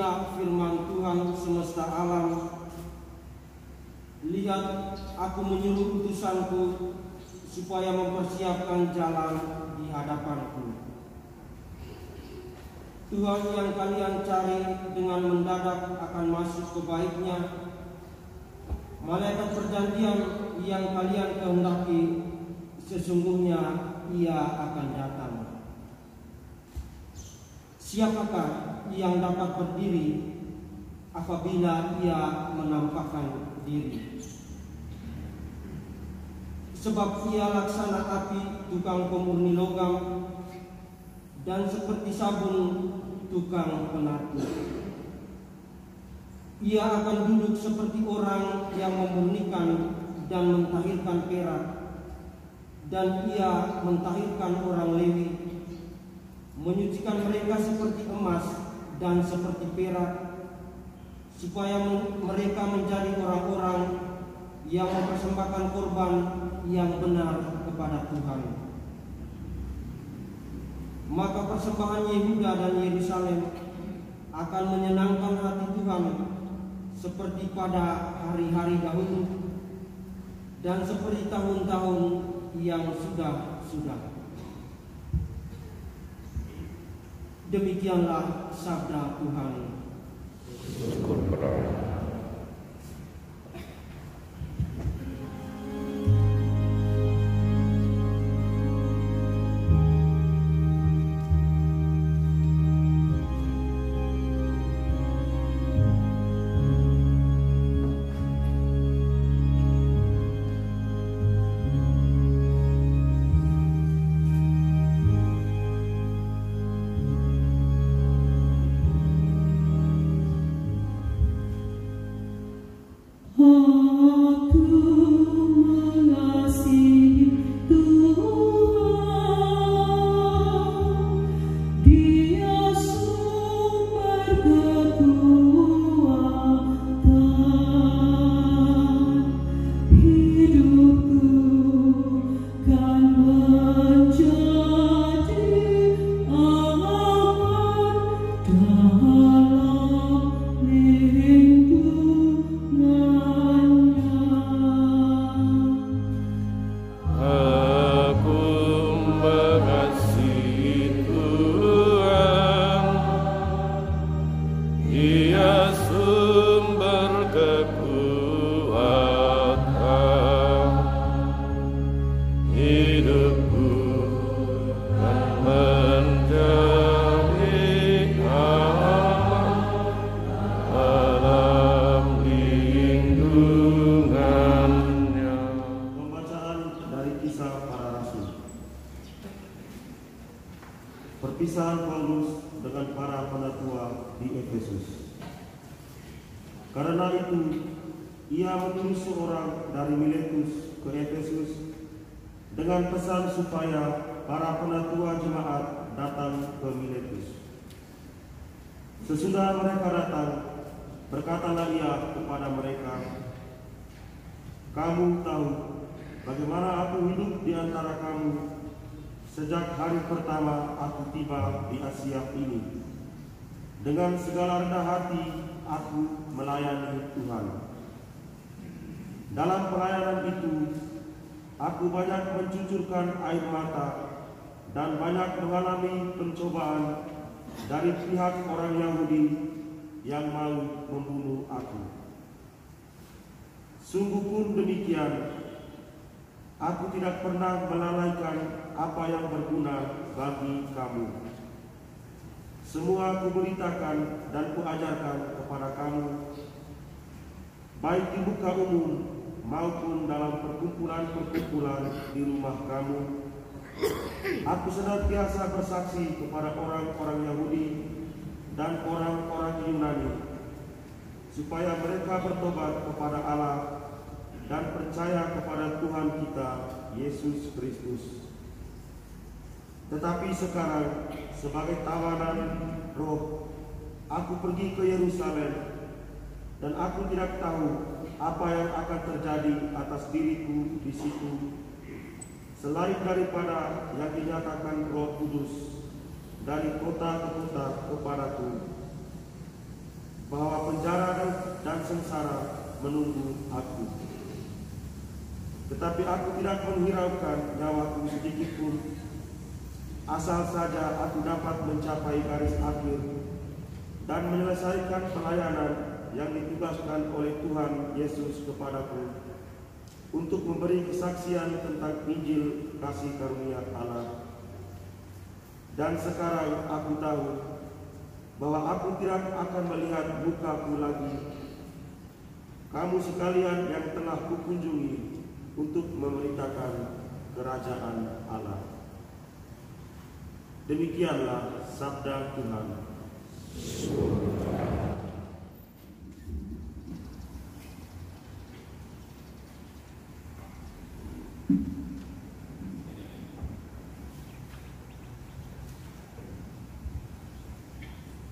Beginilah firman Tuhan semesta alam. Lihat, aku menyuruh utusanku supaya mempersiapkan jalan di hadapanku. Tuhan yang kalian cari dengan mendadak akan masuk ke baitnya. Malaikat perjanjian yang kalian kehendaki, sesungguhnya ia akan datang. Siapakah yang dapat berdiri apabila ia menampakkan diri? Sebab ia laksana api tukang pemurni logam, dan seperti sabun tukang penatu. Ia akan duduk seperti orang yang memurnikan dan mentahirkan perak, dan ia mentahirkan orang Lewi, menyucikan mereka seperti emas dan seperti perak, supaya mereka menjadi orang-orang yang mempersembahkan korban yang benar kepada Tuhan. Maka persembahan Yehuda dan Yerusalem akan menyenangkan hati Tuhan seperti pada hari-hari dahulu dan seperti tahun-tahun yang sudah. Demikianlah sabda Tuhan. Syukur kepada Allah. Perpisahan Paulus dengan para penatua di Efesus. Karena itu, ia menyuruh seorang dari Miletus ke Efesus dengan pesan supaya para penatua jemaat datang ke Miletus. Sesudah mereka datang, berkatalah ia kepada mereka, "Kamu tahu bagaimana aku hidup di antara kamu sejak hari pertama aku tiba di Asia ini. Dengan segala rendah hati aku melayani Tuhan. Dalam pelayanan itu, aku banyak mencucurkan air mata dan banyak mengalami pencobaan dari pihak orang Yahudi yang mau membunuh aku. Sungguh pun demikian, aku tidak pernah melalaikan apa yang berguna bagi kamu. Semua kuberitakan dan kuajarkan kepada kamu, baik di muka umum maupun dalam perkumpulan-perkumpulan di rumah kamu. Aku senantiasa bersaksi kepada orang-orang Yahudi dan orang-orang Yunani, supaya mereka bertobat kepada Allah dan percaya kepada Tuhan kita, Yesus Kristus. Tetapi sekarang, sebagai tawanan roh, aku pergi ke Yerusalem, dan aku tidak tahu apa yang akan terjadi atas diriku di situ, selain daripada yang dinyatakan Roh Kudus dari kota ke kota kepadaku. bahwa penjara dan sengsara menunggu aku. Tetapi aku tidak menghiraukan nyawaku sedikit pun, asal saja aku dapat mencapai garis akhir dan menyelesaikan pelayanan yang ditugaskan oleh Tuhan Yesus kepadaku untuk memberi kesaksian tentang Injil kasih karunia Allah. Dan sekarang aku tahu bahwa aku tidak akan melihat mukaku lagi, kamu sekalian yang telah kukunjungi untuk memberitakan kerajaan Allah. Demikianlah sabda Tuhan.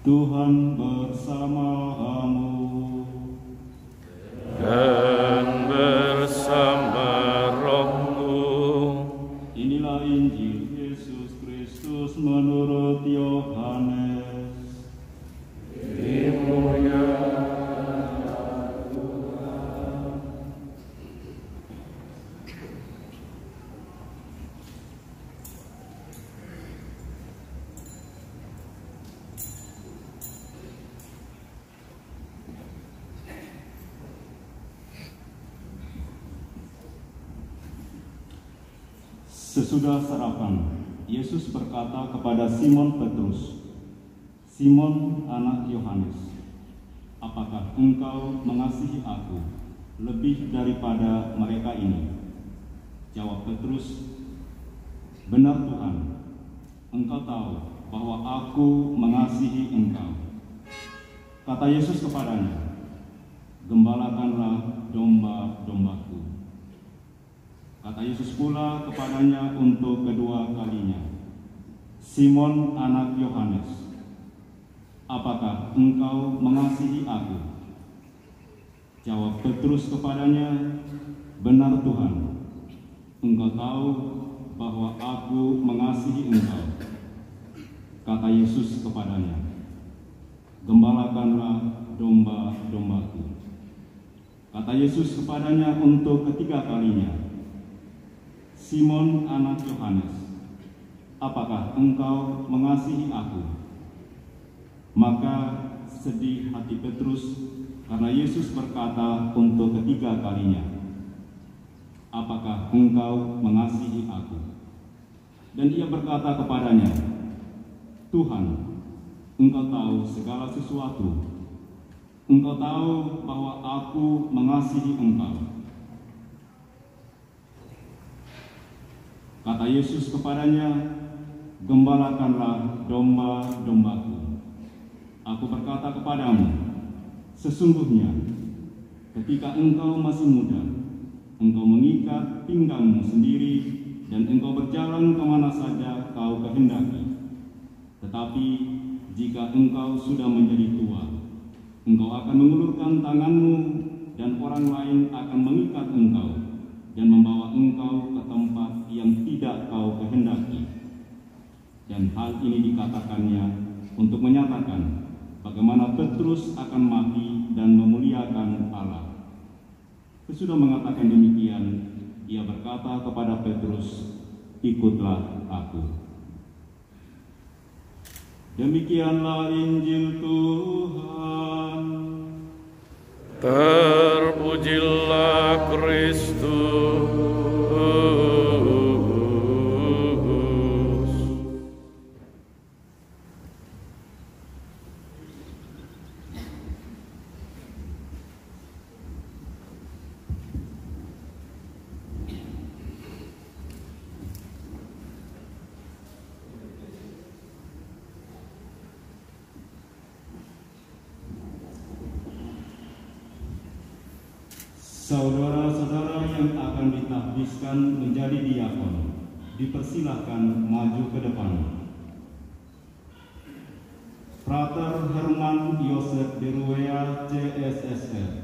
Tuhan bersamamu dan bersama rohmu. Inilah Injil Yesus Kristus menurut Yohanes. Sesudah sarapan, Yesus berkata kepada Simon Petrus, "Simon, anak Yohanes, apakah engkau mengasihi aku lebih daripada mereka ini?" Jawab Petrus, "Benar Tuhan, engkau tahu bahwa aku mengasihi engkau." Kata Yesus kepadanya, "Gembalakanlah domba-dombaku." Kata Yesus pula kepadanya untuk kedua kalinya, "Simon, anak Yohanes, apakah engkau mengasihi aku?" Jawab Petrus kepadanya, "Benar Tuhan, engkau tahu bahwa aku mengasihi engkau." Kata Yesus kepadanya, "Gembalakanlah domba-dombaku." Kata Yesus kepadanya untuk ketiga kalinya, "Simon, anak Yohanes, apakah engkau mengasihi aku?" Maka sedih hati Petrus karena Yesus berkata untuk ketiga kalinya, "Apakah engkau mengasihi aku?" Dan ia berkata kepadanya, "Tuhan, engkau tahu segala sesuatu. Engkau tahu bahwa aku mengasihi engkau." Kata Yesus kepadanya, "Gembalakanlah domba-dombaku. Aku berkata kepadamu, sesungguhnya ketika engkau masih muda, engkau mengikat pinggangmu sendiri dan engkau berjalan kemana saja kau kehendaki. Tetapi jika engkau sudah menjadi tua, engkau akan mengulurkan tanganmu dan orang lain akan mengikat engkau dan membawa engkau ke tempat yang tidak kau kehendaki." Dan hal ini dikatakannya untuk menyatakan bagaimana Petrus akan mati dan memuliakan Allah. Sesudah mengatakan demikian, ia berkata kepada Petrus, "Ikutlah aku." Demikianlah Injil Tuhan. Terpujilah Kristus. Saudara-saudara yang akan ditahbiskan menjadi diakon, dipersilahkan maju ke depan. Frater Herman Yosef Deruea, CSSR.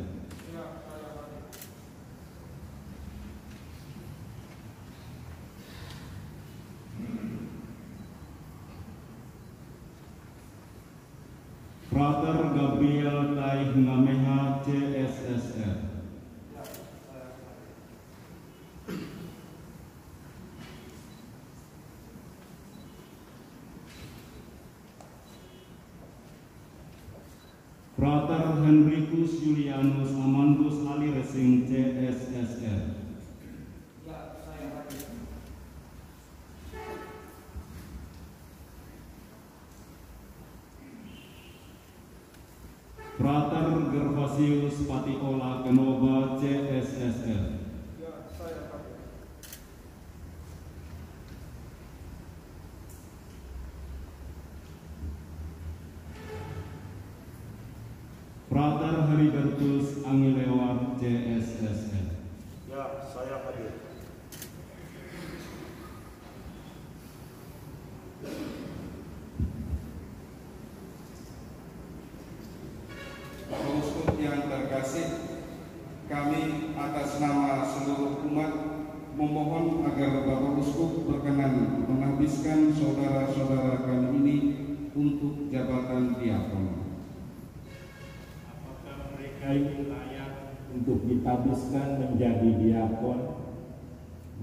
Frater Gabriel Tai Ngameha CSSR. Frater Henricus Julianus Amandus Aliresing CSSR. Frater Gervasius Patiola Kenoba CSSR. Frater Heribertus Angilewar CSSR. Ya, saya hadir. Bapak Uskup yang terkasih, kami atas nama seluruh umat memohon agar Bapak Uskup berkenan menghabiskan saudara-saudara kami ini untuk jabatan diakon. Apakah mereka ini layak untuk ditabiskan menjadi diakon?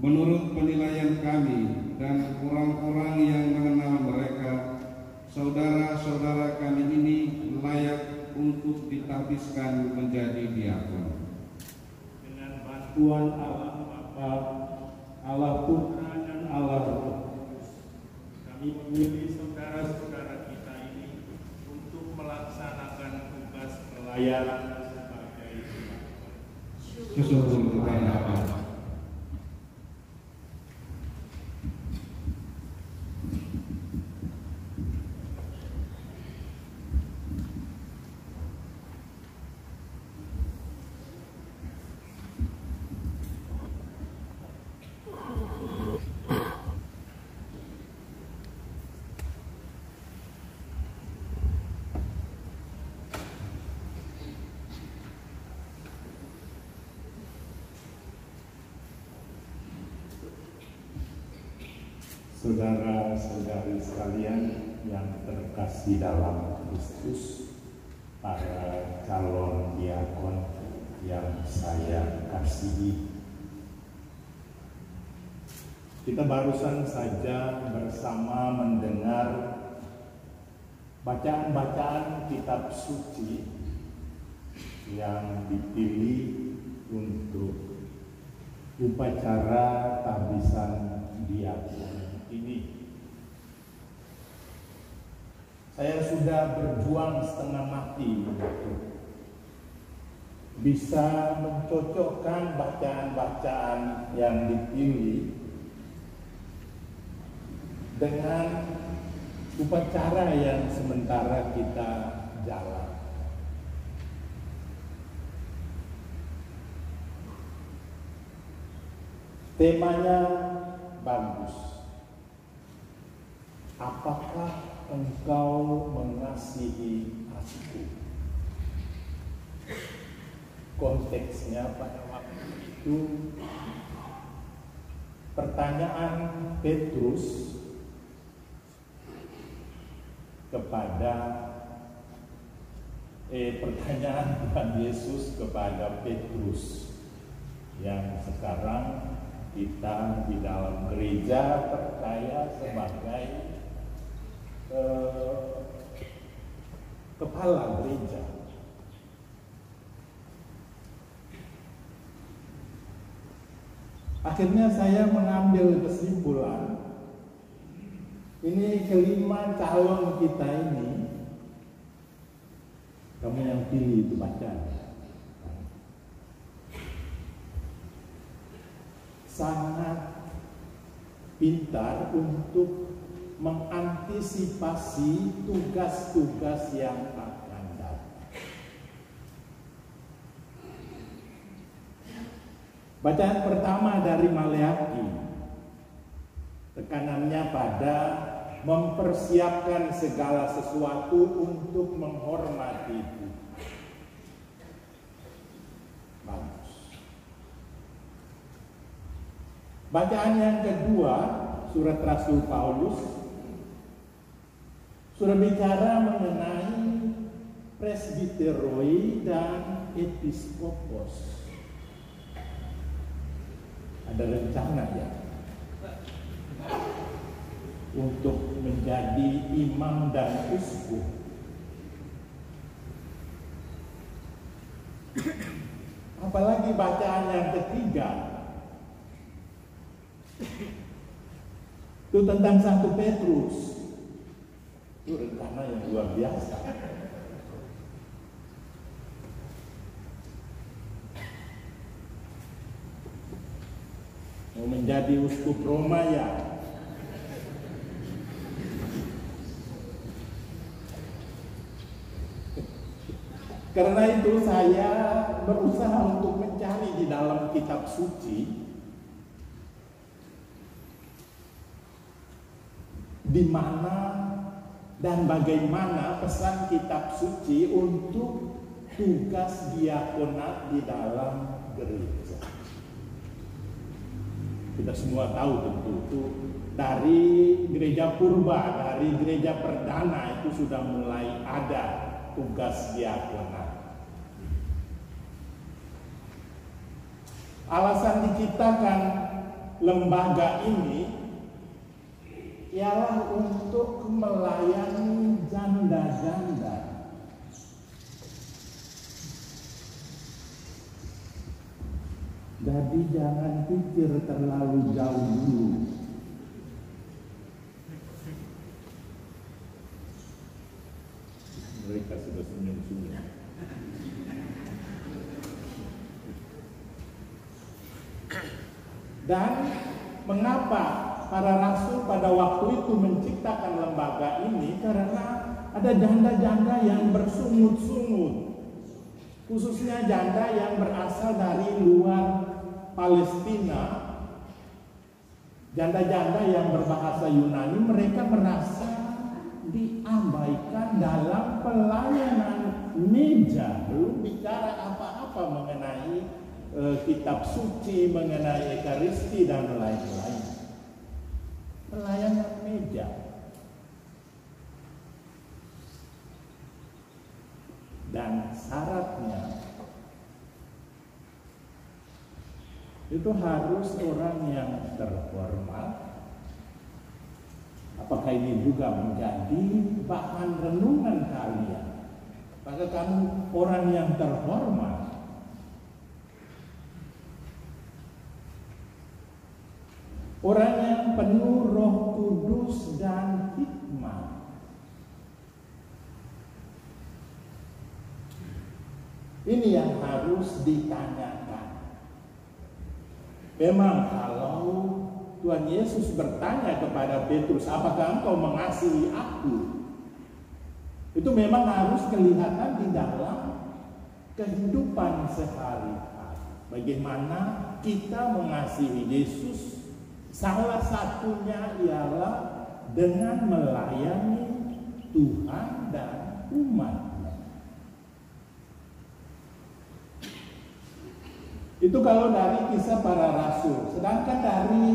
Menurut penilaian kami dan orang-orang yang mengenal mereka, saudara-saudara kami ini layak untuk ditabiskan menjadi diakon. Dengan bantuan Allah Bapa, Allah Putra dan Allah Roh Kudus, kami memilih saudara-saudara kita ini untuk melaksanakan tugas pelayanan sebagai diakon. Syukur kepada Allah. Saudara-saudari sekalian yang terkasih dalam Kristus, para calon diakon yang saya kasihi, kita barusan saja bersama mendengar bacaan-bacaan kitab suci yang dipilih untuk upacara tabisan diakon ini. Saya sudah berjuang setengah mati untuk bisa mencocokkan bacaan-bacaan yang dipilih dengan upacara yang sementara kita jalan. Temanya bagus. Apakah engkau mengasihi aku? Konteksnya pada waktu itu pertanyaan Petrus kepada pertanyaan Tuhan Yesus kepada Petrus yang sekarang kita di dalam gereja percaya sebagai kepala gereja. Akhirnya saya mengambil kesimpulan, ini kelima calon kita ini, kamu yang pilih itu baca, sangat pintar untuk mengantisipasi tugas-tugas yang akan datang. Bacaan pertama dari Maleakhi, tekanannya pada mempersiapkan segala sesuatu untuk menghormati Tuhan. Bagus. Bacaan yang kedua, surat Rasul Paulus, sudah bicara mengenai presbiteroi dan episkopos. Ada rencana ya untuk menjadi imam dan uskup. Apalagi bacaan yang ketiga itu tentang 1 Petrus. Itu rencana yang luar biasa. Mau menjadi uskup Roma ya. Karena itu saya berusaha untuk mencari di dalam kitab suci di mana dan bagaimana pesan kitab suci untuk tugas diakonat di dalam gereja. Kita semua tahu tentu itu dari gereja purba, dari gereja perdana itu sudah mulai ada tugas diakonat. Alasan diciptakan lembaga ini ialah untuk melayani janda-janda. Jadi jangan pikir terlalu jauh dulu. Mereka sudah senyum-senyum. Dan mengapa para rasul pada waktu itu menciptakan lembaga ini? Karena ada janda-janda yang bersungut-sungut, khususnya janda yang berasal dari luar Palestina, janda-janda yang berbahasa Yunani. Mereka merasa diabaikan dalam pelayanan meja, belum bicara apa-apa mengenai kitab suci, mengenai Ekaristi dan lain-lain. Pelayanan meja. Dan syaratnya itu harus orang yang terhormat. Apakah ini juga menjadi bahan renungan kalian? Apakah kamu orang yang terhormat? Orang yang penuh Roh Kudus dan hikmat. Ini yang harus ditanyakan. Memang kalau Tuhan Yesus bertanya kepada Petrus, apakah engkau mengasihi aku? Itu memang harus kelihatan di dalam kehidupan sehari-hari. Bagaimana kita mengasihi Yesus? Salah satunya ialah dengan melayani Tuhan dan umat-Nya. Itu kalau dari kisah para rasul. Sedangkan dari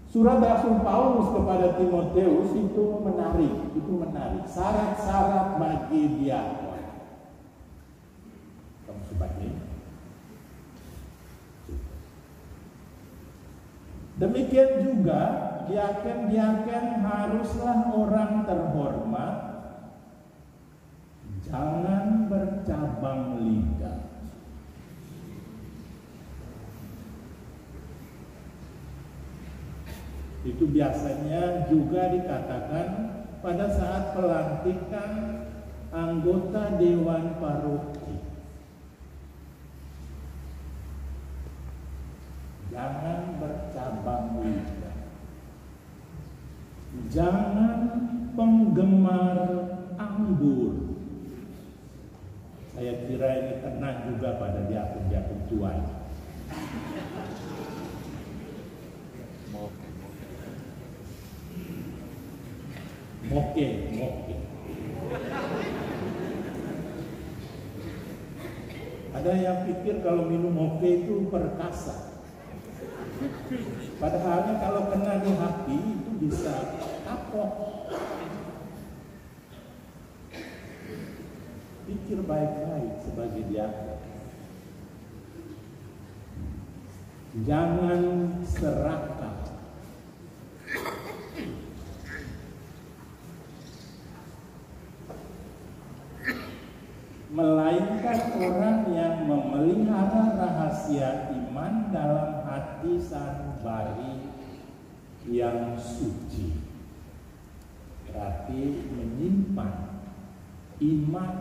surat Rasul Paulus kepada Timoteus itu menarik. Syarat-syarat bagi diakon. Kamu sebagai demikian juga diaken haruslah orang terhormat, jangan bercabang lidah. Itu biasanya juga dikatakan pada saat pelantikan anggota Dewan Paroki. Jangan bercabang lidah. Jangan penggemar anggur. Saya kira ini kena juga pada diakon-diakon tua. Moke. Ada yang pikir kalau minum moke itu perkasa. Padahalnya kalau kena di hati itu bisa kapok. pikir baik-baik sebagai diakon. Jangan serakah. Melainkan orang yang memelihara rahasia iman dalam hati sanubari yang suci. Berarti menyimpan iman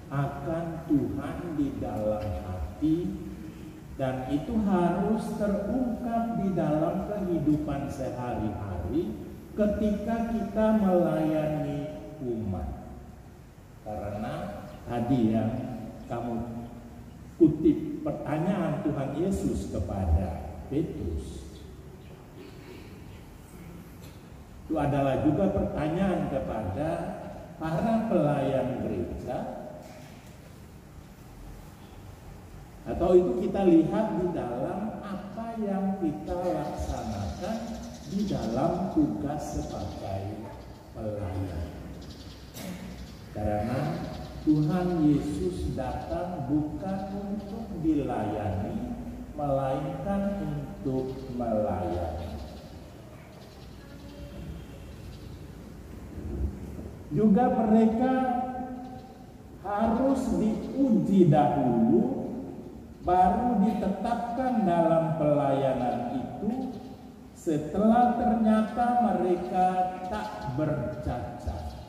akan Tuhan di dalam hati, dan itu harus terungkap di dalam kehidupan sehari-hari ketika kita melayani umat. Karena tadi yang kamu kutip pertanyaan Tuhan Yesus kepada Petrus, itu adalah juga pertanyaan kepada para pelayan gereja, atau itu kita lihat di dalam apa yang kita laksanakan di dalam tugas sebagai pelayan. Karena Tuhan Yesus datang bukan untuk dilayani, melainkan untuk melayani. Juga mereka harus diuji dahulu, baru ditetapkan dalam pelayanan itu setelah ternyata mereka tak bercacat.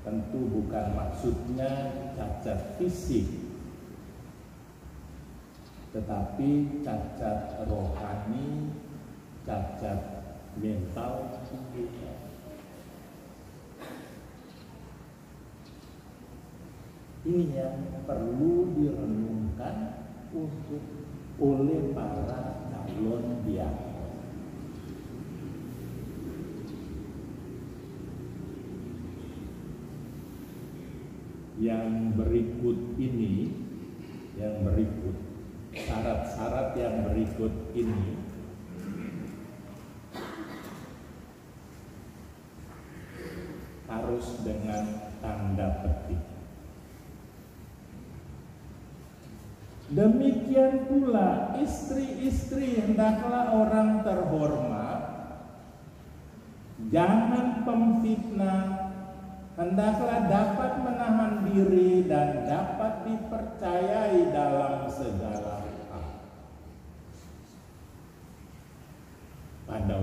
Tentu bukan maksudnya cacat fisik, tetapi cacat rohani, cacat mental juga. Ini yang perlu direnungkan oleh para calon diakon. Yang berikut ini, syarat-syarat yang berikut ini harus dengan tanda petik. Demikian pula istri-istri hendaklah orang terhormat, jangan pemfitnah, hendaklah dapat menahan diri dan dapat dipercayai dalam segala hal. Pada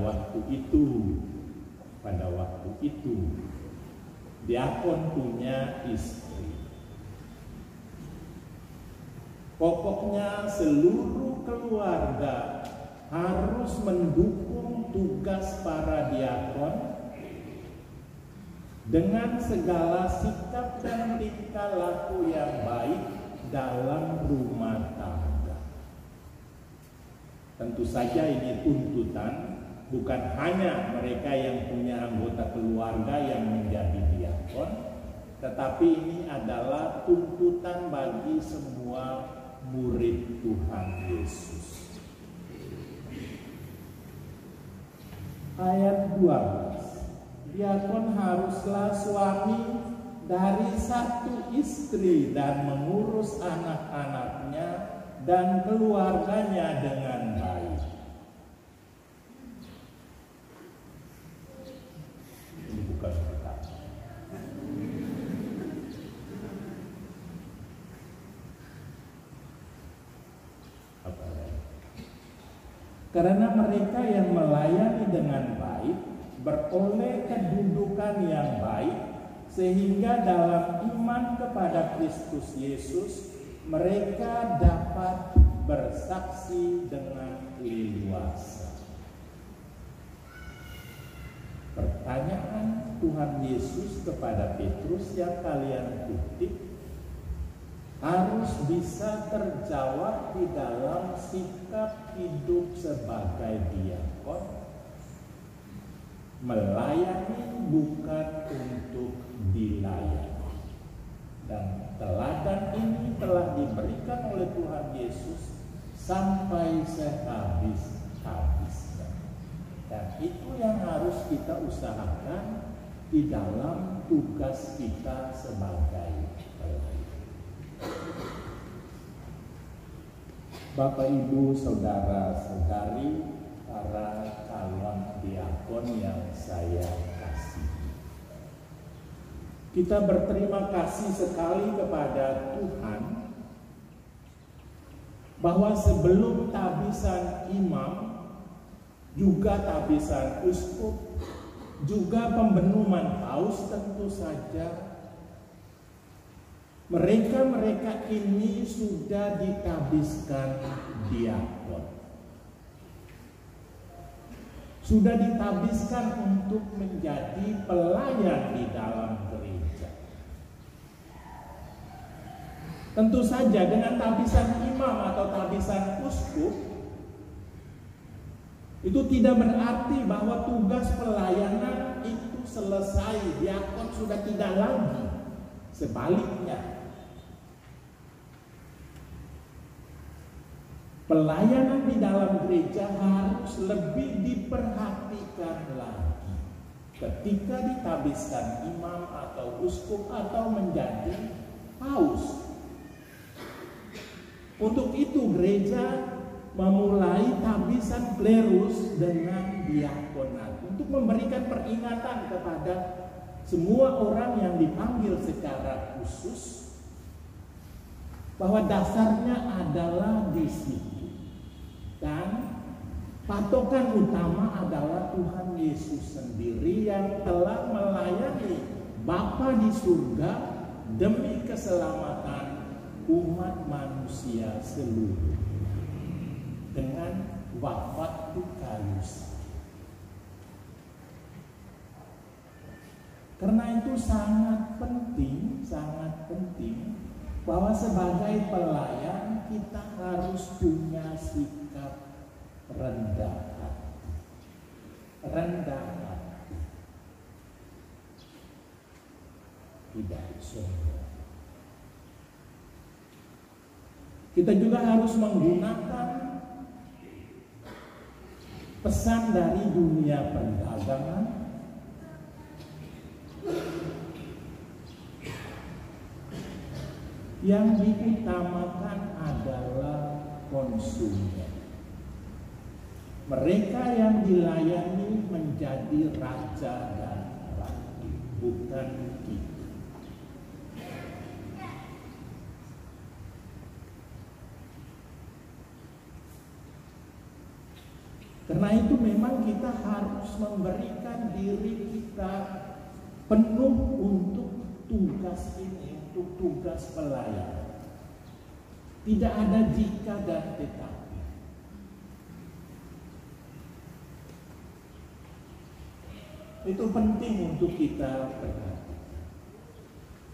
waktu itu diakon punya istri. Pokoknya seluruh keluarga harus mendukung tugas para diakon dengan segala sikap dan tingkah laku yang baik dalam rumah tangga. Tentu saja ini tuntutan bukan hanya mereka yang punya anggota keluarga yang menjadi diakon, tetapi ini adalah tuntutan bagi semua murid Tuhan Yesus. Ayat 12, diakon haruslah suami dari satu istri dan mengurus anak-anaknya dan keluarganya dengan baik. Ini bukan kita. Karena mereka yang melayani dengan baik beroleh kedudukan yang baik, sehingga dalam iman kepada Kristus Yesus mereka dapat bersaksi dengan leluasa. Pertanyaan Tuhan Yesus kepada Petrus yang kalian kutip harus bisa terjawab di dalam sikap hidup sebagai diakon. Melayani bukan untuk dilayani. Dan teladan ini telah diberikan oleh Tuhan Yesus sampai sehabis-habisnya. Dan itu yang harus kita usahakan di dalam tugas kita sebagai pelayan. Bapak, Ibu, saudara-saudari, para calon diakon yang saya kasihi, kita berterima kasih sekali kepada Tuhan bahwa sebelum tabisan imam, juga tabisan uskup, juga pembenuman paus, tentu saja mereka ini sudah ditabiskan diakon, sudah ditabiskan untuk menjadi pelayan di dalam gereja. Tentu saja dengan tabisan imam atau tabisan uskup itu tidak berarti bahwa tugas pelayanan itu selesai, diakon sudah tidak lagi. Sebaliknya, pelayanan di dalam gereja harus lebih diperhatikan lagi ketika ditabiskan imam atau uskup atau menjadi paus. Untuk itu gereja memulai tabisan klerus dengan diakonat untuk memberikan peringatan kepada semua orang yang dipanggil secara khusus bahwa dasarnya adalah disiplin dan patokan utama adalah Tuhan Yesus sendiri yang telah melayani Bapa di surga demi keselamatan umat manusia seluruh dengan wafat di kayu salib. Karena itu sangat penting bahwa sebagai pelayan kita harus punya sikap rendah hati, tidak sombong. Kita juga harus menggunakan pesan dari dunia perdagangan yang diutamakan adalah konsumen. Mereka yang dilayani menjadi raja dan ratu, bukan kita. Karena itu memang kita harus memberikan diri kita penuh untuk tugas ini, untuk tugas pelayanan. Tidak ada jika dan tetapi. Itu penting untuk kita perhatikan.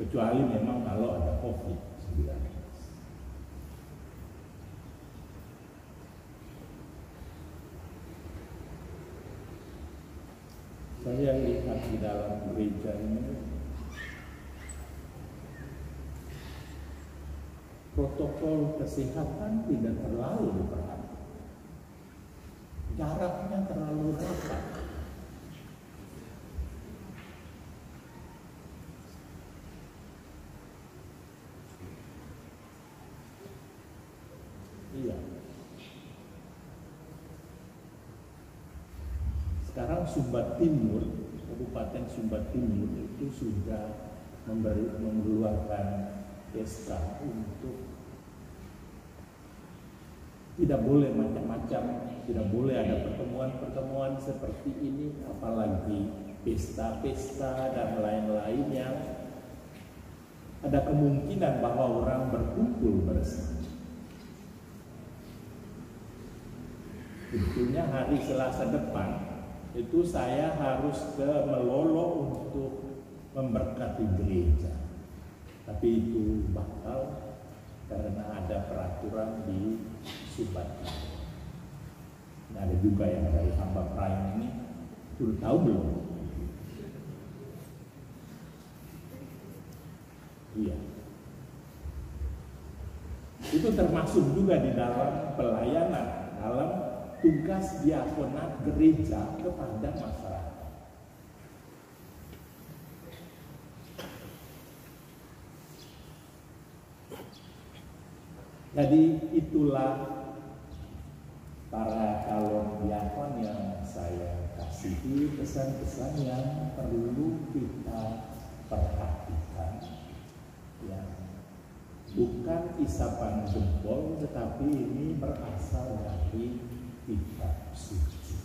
Kecuali memang kalau ada COVID-19. Saya lihat di dalam gereja ini protokol kesehatan tidak terlalu diperhatikan. Jaraknya terlalu rapat. Iya. Sekarang Sumba Timur, Kabupaten Sumba Timur itu sudah mengeluarkan SK untuk tidak boleh macam-macam, tidak boleh ada pertemuan-pertemuan seperti ini, apalagi pesta-pesta dan lain-lain yang ada kemungkinan bahwa orang berkumpul bersama. Tentunya hari Selasa depan itu saya harus ke Melolo untuk memberkati gereja. Tapi itu batal karena ada peraturan di Subatera. Nah, ada juga yang dari hamba Prime ini, sudah tahu belum? Iya. Itu termasuk juga di dalam pelayanan, dalam tugas diakonat gereja kepada masyarakat. Jadi itulah para calon diakon yang saya kasihi, pesan-pesan yang perlu kita perhatikan, yang bukan isapan jempol, tetapi ini berasal dari kitab suci.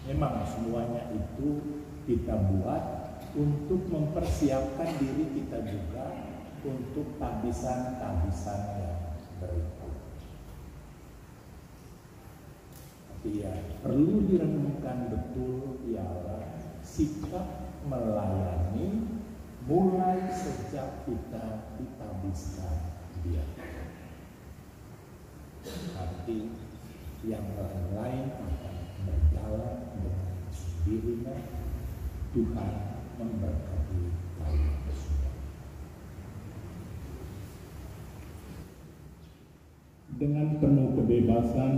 Memang semuanya itu kita buat untuk mempersiapkan diri kita juga untuk tabisan-tabisan yang berikut. Tapi ya, perlu direnungkan betul ialah sikap melayani mulai sejak kita ditabiskan dia. Nanti yang lain akan berjalan dengan sendirinya. Tuhan memberkati kalian semua. Dengan penuh kebebasan,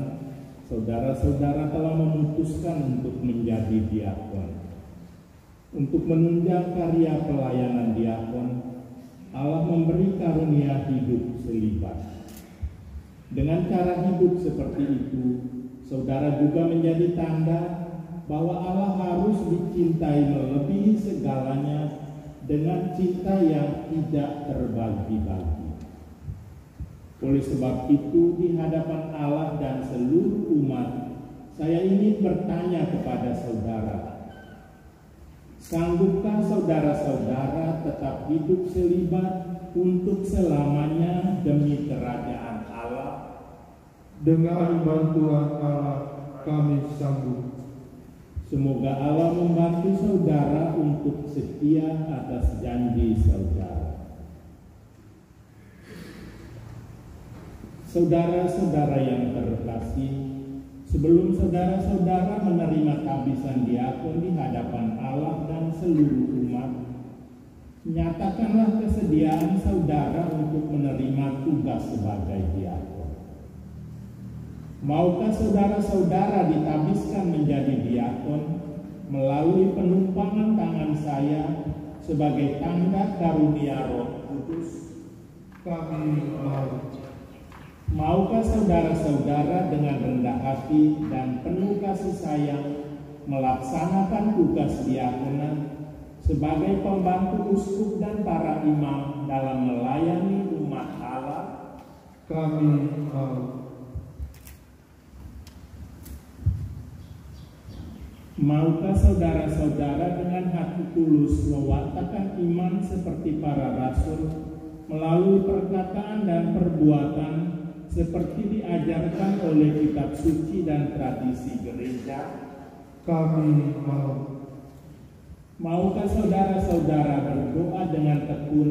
saudara-saudara telah memutuskan untuk menjadi diakon. Untuk menunjang karya pelayanan diakon, Allah memberi karunia hidup selibat. Dengan cara hidup seperti itu, saudara juga menjadi tanda bahwa Allah harus dicintai melebihi segalanya dengan cinta yang tidak terbagi-bagi. Oleh sebab itu, di hadapan Allah dan seluruh umat, saya ingin bertanya kepada saudara, sanggupkah saudara-saudara tetap hidup selibat untuk selamanya demi kerajaan Allah? Dengan bantuan Allah kami sanggup. Semoga Allah membantu saudara untuk setia atas janji saudara. Saudara-saudara yang terkasih, sebelum saudara-saudara menerima tabisan diakon di hadapan Allah dan seluruh umat, nyatakanlah kesediaan saudara untuk menerima tugas sebagai diakon. Maukah saudara-saudara ditabiskan menjadi diakon melalui penumpangan tangan saya sebagai tanda karunia Roh Kudus? Kami mau. Maukah saudara-saudara dengan rendah hati dan penuh kasih sayang melaksanakan tugas diakonan sebagai pembantu uskup dan para imam dalam melayani umat Allah? Kami mau. Maukah saudara-saudara dengan hati tulus mewartakan iman seperti para rasul melalui perkataan dan perbuatan seperti diajarkan oleh kitab suci dan tradisi gereja? Kami mau. Maukah saudara-saudara berdoa dengan tekun,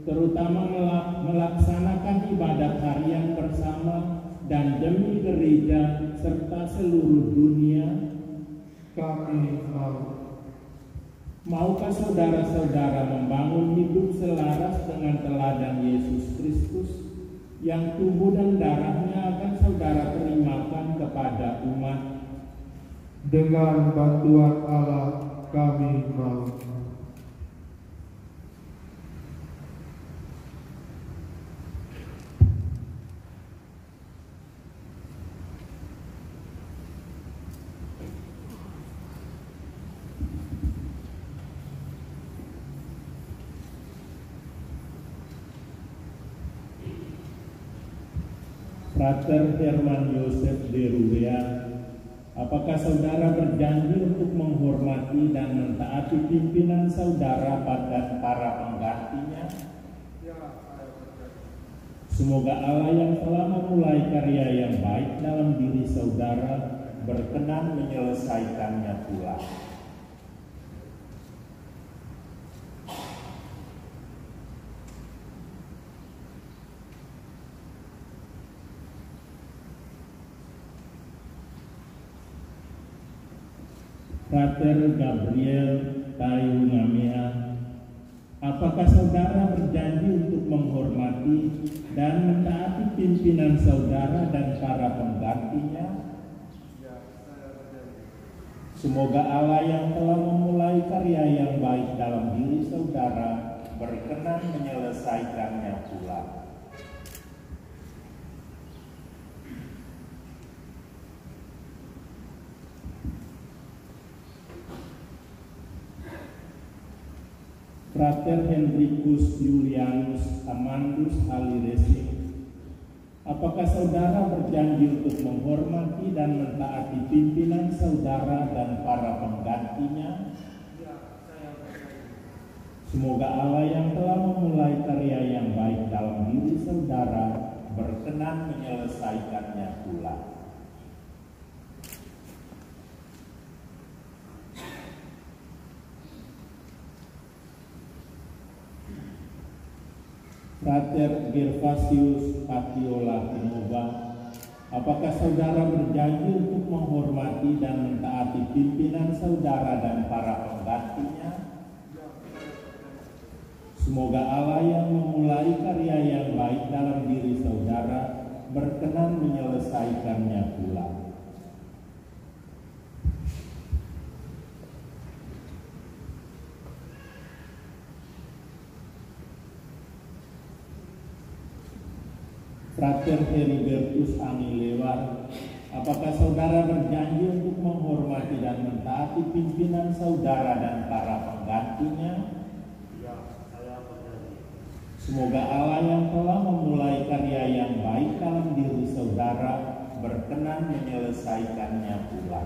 terutama melaksanakan ibadat harian bersama dan demi gereja serta seluruh dunia? Kami mau. Maukah saudara-saudara membangun hidup selaras dengan teladan Yesus Kristus yang tubuh dan darahnya akan saudara terimakan kepada umat? Dengan bantuan Allah kami mau. Frater Herman Yosef de Rurea, apakah saudara berjanji untuk menghormati dan mentaati pimpinan saudara pada para penggantinya? Semoga Allah yang telah memulai karya yang baik dalam diri saudara berkenan menyelesaikannya pula. Frater Gabriel Tayu Ngamia, apakah saudara berjanji untuk menghormati dan mentaati pimpinan saudara dan para penggantinya? Semoga Allah yang telah memulai karya yang baik dalam diri saudara berkenan menyelesaikannya pula. Frater Henricus Julianus Amandus Aliresi, apakah saudara berjanji untuk menghormati dan mentaati pimpinan saudara dan para penggantinya? Semoga Allah yang telah memulai karya yang baik dalam diri saudara berkenan menyelesaikannya pula. Frater Gervasius Patiola Pinova, apakah saudara berjanji untuk menghormati dan mentaati pimpinan saudara dan para penggantinya? Semoga Allah yang memulai karya yang baik dalam diri saudara berkenan menyelesaikannya pula. Frater Heribertus Anilewar, apakah saudara berjanji untuk menghormati dan mentaati pimpinan saudara dan para penggantinya? Ya, saya berjanji. Semoga Allah yang telah memulai karya yang baik dalam diri saudara berkenan menyelesaikannya pula.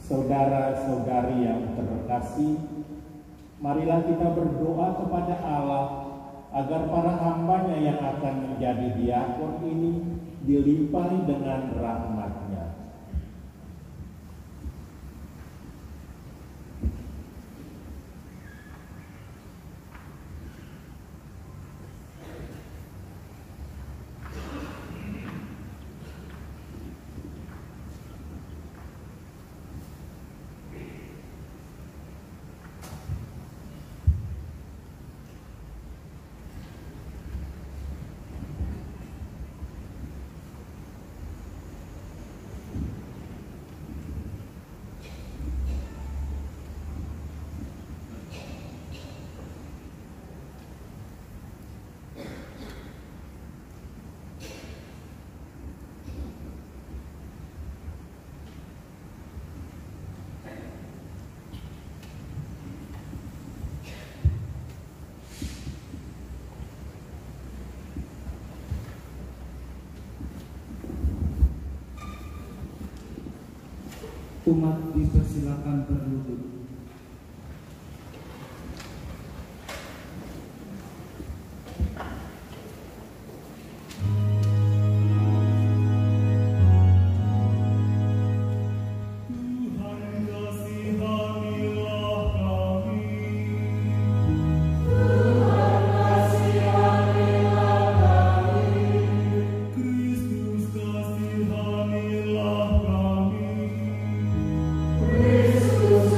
Saudara-saudari yang terkasih, marilah kita berdoa kepada Allah agar para hamba-Nya yang akan menjadi diakon ini dilimpahi dengan rahmat-Nya. Umat dipersilakan berduduk. Kristus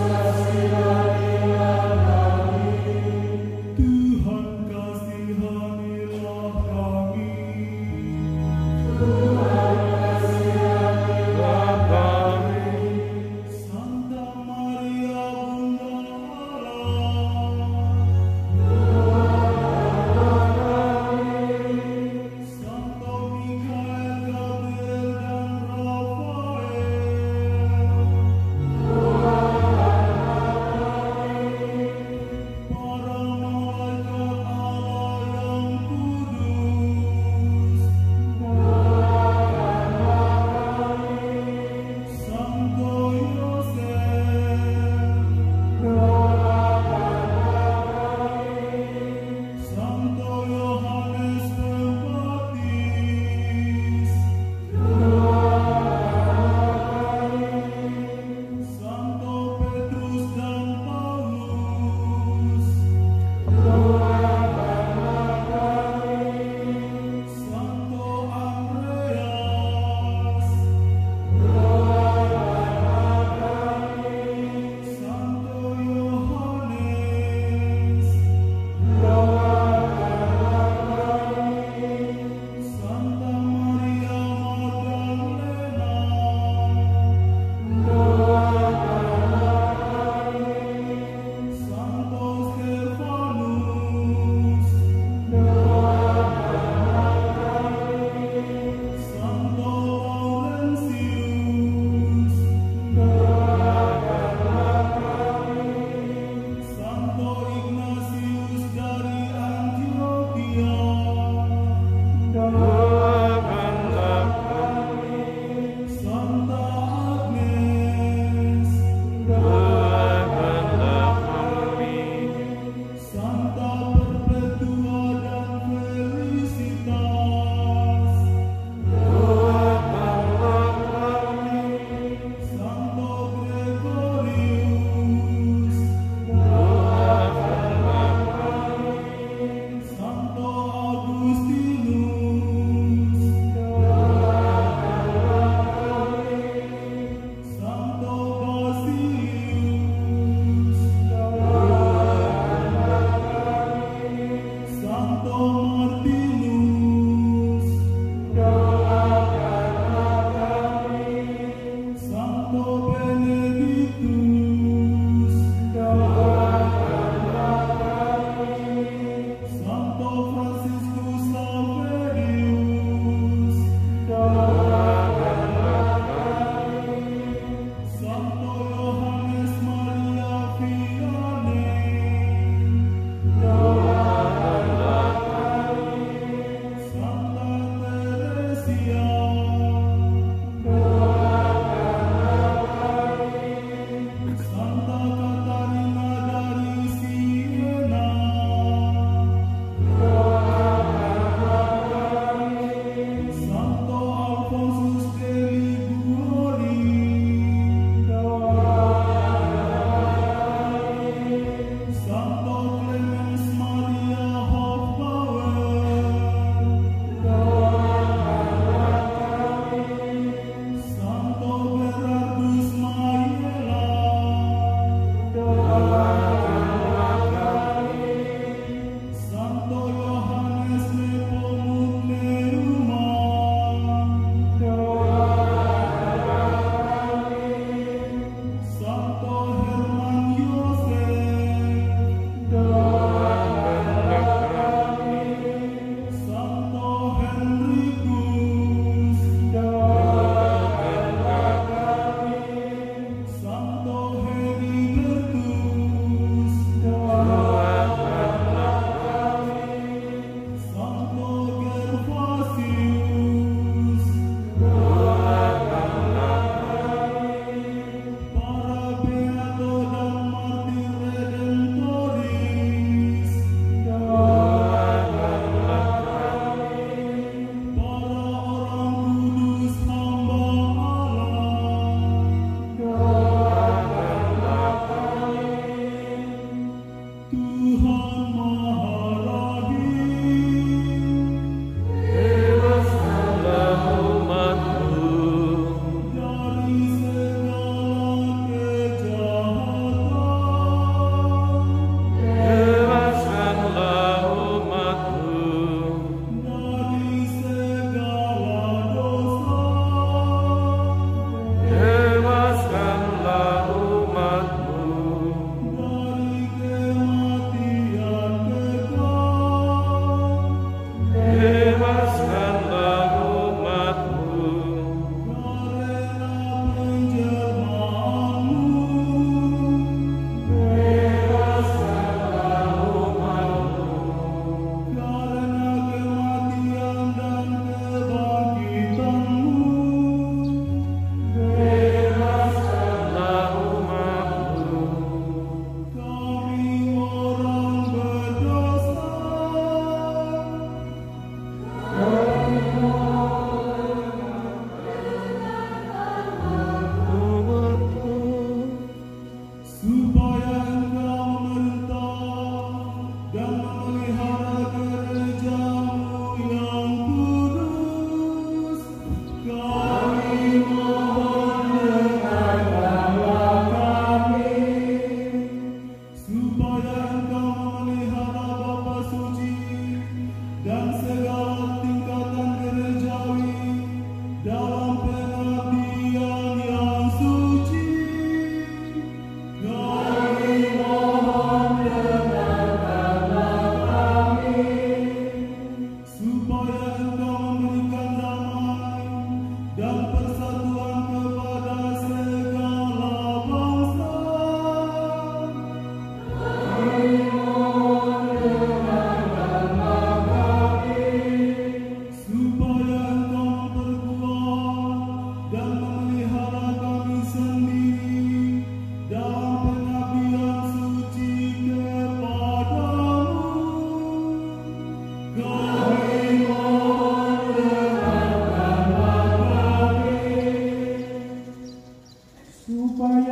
supaya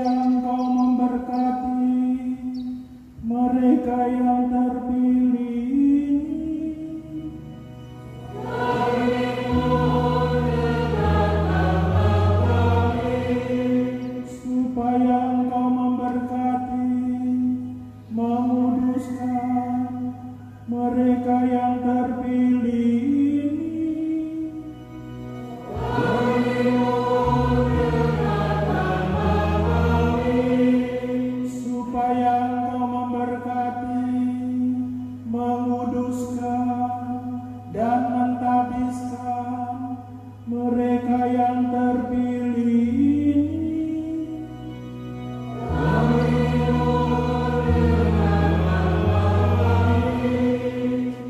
Engkau memberkati mereka yang terpilih ini. Supaya Engkau memberkati, menguduskan mereka yang terpilih ini. Supaya Engkau memberkati, menguduskan dan mentabiskan mereka yang terpilih ini.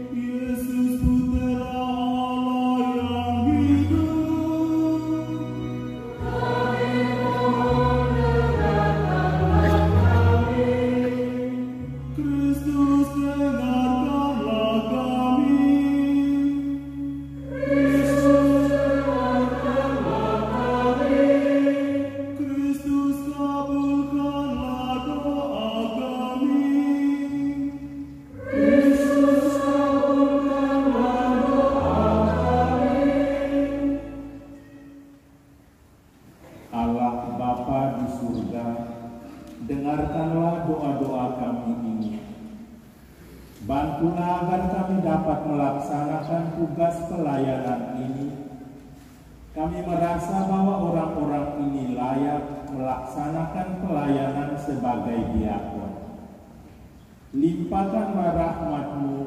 Yesus Putra Allah yang hidup, Kristus dengarkanlah kami. Kristus kabulkanlah doa kami. Allah Bapa di surga, dengarkanlah doa-doa kami ini. Bantulah agar kami dapat melaksanakan tugas pelayanan ini. Kami merasa bahwa orang-orang ini layak melaksanakan pelayanan sebagai diakon. Limpahkanlah rahmat-Mu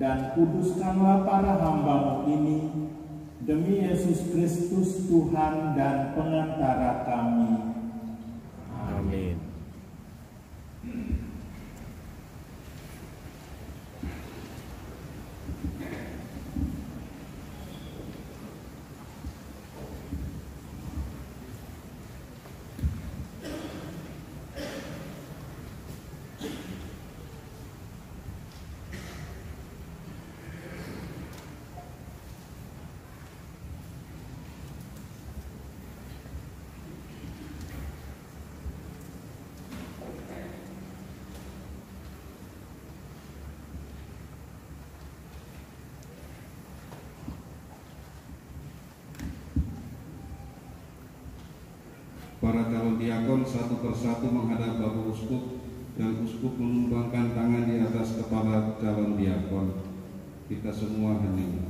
dan kuduskanlah para hamba-Mu ini, demi Yesus Kristus Tuhan dan pengantara kami. Amin. Para calon diakon satu persatu menghadap Bapak Uskup, dan Uskup menumpangkan tangan di atas kepala calon diakon. Kita semua hening.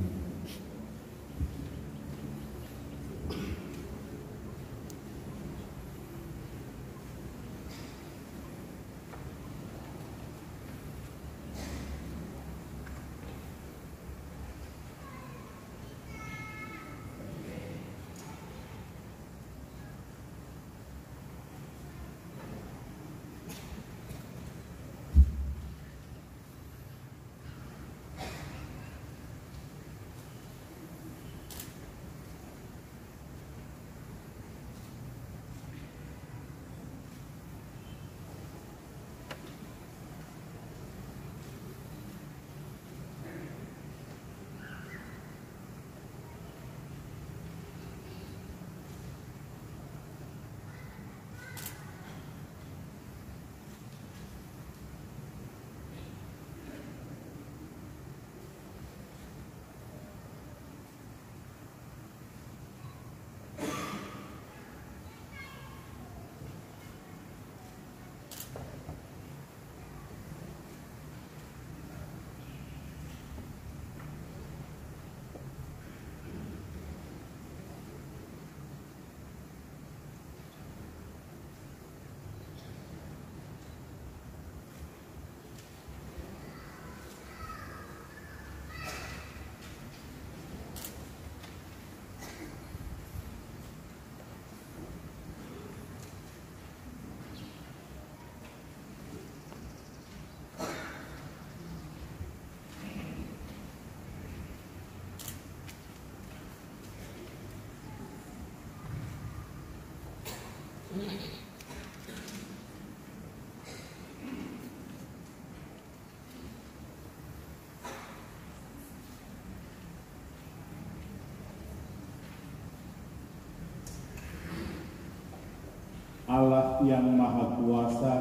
Allah yang Maha Kuasa,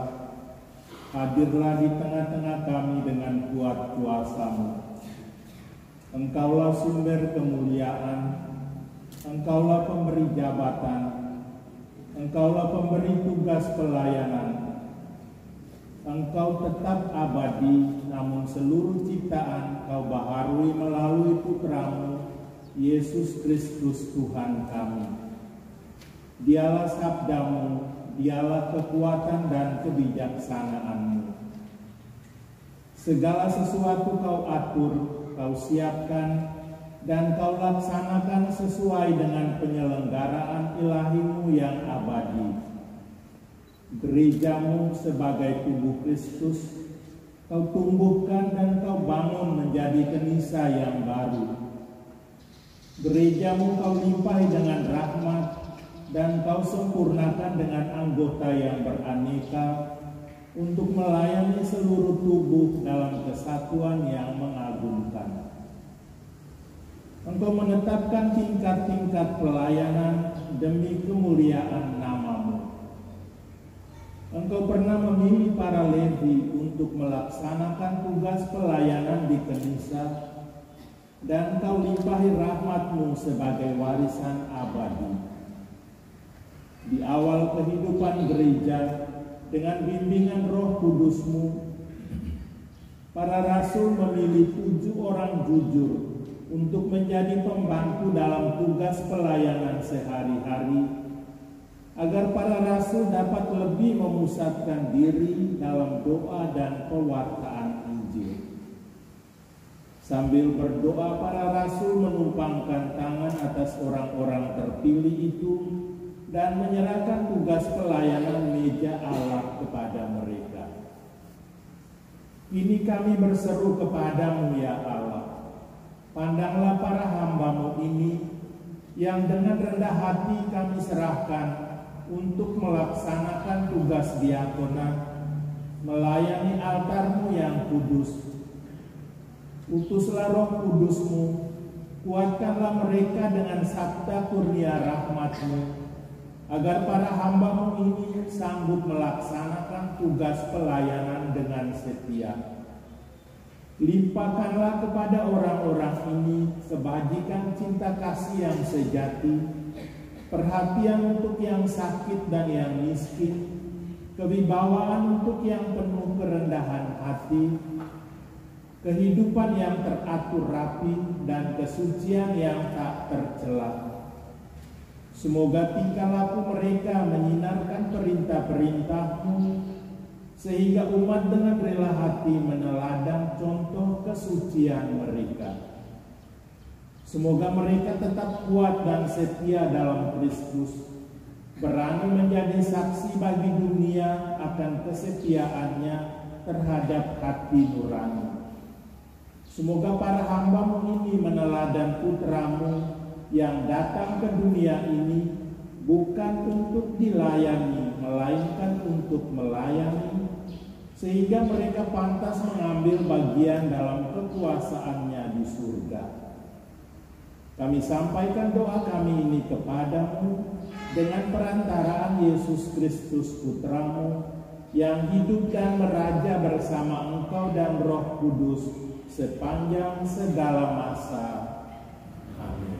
hadirlah di tengah-tengah kami dengan kuat kuasa-Mu. Engkaulah sumber kemuliaan, Engkaulah pemberi jabatan, Engkaulah pemberi tugas pelayanan. Engkau tetap abadi, namun seluruh ciptaan Kau baharui melalui Putra-Mu, Yesus Kristus Tuhan kami. Dialah sabda-Mu, dialah kekuatan dan kebijaksanaan-Mu. Segala sesuatu Kau atur, Kau siapkan, dan Kau laksanakan sesuai dengan penyelenggaraan ilahi-Mu yang abadi. Gereja-Mu sebagai tubuh Kristus, Kau tumbuhkan dan Kau bangun menjadi kenisa yang baru. Gereja-Mu Kau limpahi dengan rahmat, dan Kau sempurnakan dengan anggota yang beraneka untuk melayani seluruh tubuh dalam kesatuan yang mengagumkan. Engkau menetapkan tingkat-tingkat pelayanan demi kemuliaan nama-Mu. Engkau pernah memilih para Levi untuk melaksanakan tugas pelayanan di kenisa, dan Kau limpahi rahmat-Mu sebagai warisan abadi. Di awal kehidupan gereja, dengan bimbingan Roh Kudus-Mu, para rasul memilih 7 orang jujur untuk menjadi pembantu dalam tugas pelayanan sehari-hari, agar para rasul dapat lebih memusatkan diri dalam doa dan pewartaan Injil. Sambil berdoa, para rasul menumpangkan tangan atas orang-orang terpilih itu dan menyerahkan tugas pelayanan meja Allah kepada mereka. Kini kami berseru kepadamu ya Allah, pandanglah para hamba-Mu ini yang dengan rendah hati kami serahkan untuk melaksanakan tugas diakonat, melayani altar-Mu yang kudus. Utuslah Roh Kudus-Mu, kuatkanlah mereka dengan sabda kurnia rahmat-Mu, agar para hamba-Mu ini sanggup melaksanakan tugas pelayanan dengan setia. Limpahkanlah kepada orang-orang ini kebajikan cinta kasih yang sejati, perhatian untuk yang sakit dan yang miskin, kewibawaan untuk yang penuh kerendahan hati, kehidupan yang teratur rapi, dan kesucian yang tak tercela. Semoga tingkah laku mereka menyinarkan perintah-perintah-Mu, sehingga umat dengan rela hati meneladan contoh kesucian mereka. Semoga mereka tetap kuat dan setia dalam Kristus, berani menjadi saksi bagi dunia akan kesetiaannya terhadap hati nurani. Semoga para hamba-Mu ini meneladan Putra-Mu yang datang ke dunia ini bukan untuk dilayani, melainkan untuk melayani, sehingga mereka pantas mengambil bagian dalam kekuasaan-Nya di surga. Kami sampaikan doa kami ini kepadamu dengan perantaraan Yesus Kristus Putra-Mu, yang hidup dan meraja bersama Engkau dan Roh Kudus sepanjang segala masa. Amin.